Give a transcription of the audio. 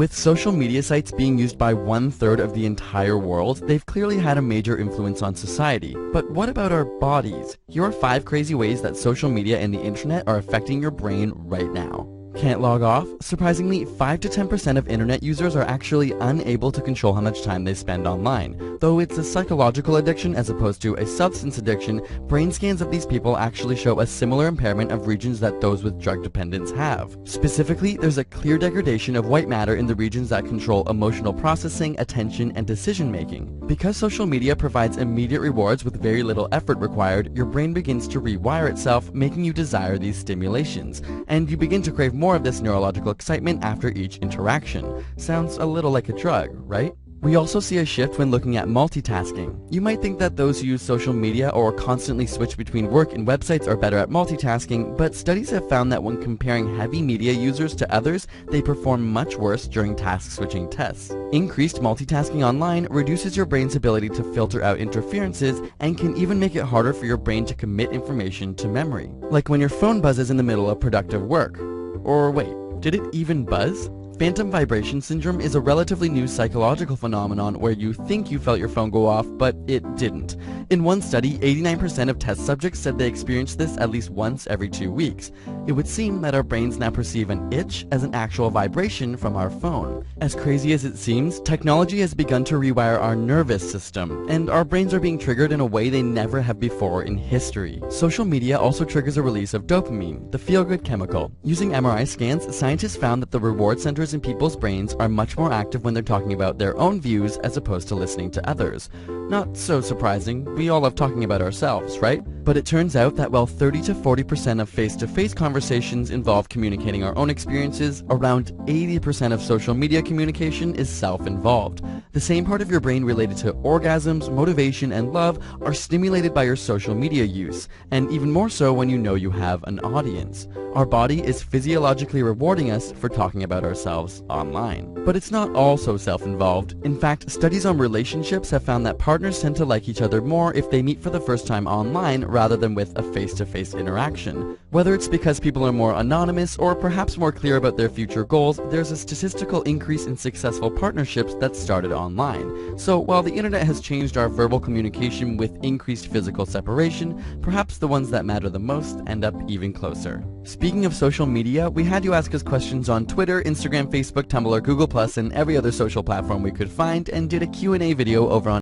With social media sites being used by 1/3 of the entire world, they've clearly had a major influence on society. But what about our bodies? Here are 5 crazy ways that social media and the internet are affecting your brain right now. Can't log off? Surprisingly, 5 to 10% of internet users are actually unable to control how much time they spend online. Though it's a psychological addiction as opposed to a substance addiction, brain scans of these people actually show a similar impairment of regions that those with drug dependence have. Specifically, there's a clear degradation of white matter in the regions that control emotional processing, attention, and decision making. Because social media provides immediate rewards with very little effort required, your brain begins to rewire itself, making you desire these stimulations, and you begin to crave more of this neurological excitement after each interaction. Sounds a little like a drug, right? We also see a shift when looking at multitasking. You might think that those who use social media or constantly switch between work and websites are better at multitasking, but studies have found that when comparing heavy media users to others, they perform much worse during task switching tests. Increased multitasking online reduces your brain's ability to filter out interferences and can even make it harder for your brain to commit information to memory. Like when your phone buzzes in the middle of productive work. Or wait, did it even buzz? Phantom vibration syndrome is a relatively new psychological phenomenon where you think you felt your phone go off, but it didn't. In one study, 89% of test subjects said they experienced this at least once every 2 weeks. It would seem that our brains now perceive an itch as an actual vibration from our phone. As crazy as it seems, technology has begun to rewire our nervous system, and our brains are being triggered in a way they never have before in history. Social media also triggers a release of dopamine, the feel-good chemical. Using MRI scans, scientists found that the reward centers in people's brains are much more active when they're talking about their own views as opposed to listening to others. Not so surprising, we all love talking about ourselves, right? But it turns out that while 30 to 40% of face-to-face conversations involve communicating our own experiences, around 80% of social media communication is self-involved. The same part of your brain related to orgasms, motivation, and love are stimulated by your social media use, and even more so when you know you have an audience. Our body is physiologically rewarding us for talking about ourselves online. But it's not all so self-involved. In fact, studies on relationships have found that partners tend to like each other more if they meet for the first time online rather than with a face-to-face interaction. Whether it's because people are more anonymous or perhaps more clear about their future goals, there's a statistical increase in successful partnerships that started online. So while the internet has changed our verbal communication with increased physical separation, perhaps the ones that matter the most end up even closer. Speaking of social media, we had you ask us questions on Twitter, Instagram, Facebook, Tumblr, Google+, and every other social platform we could find, and did a Q&A video over on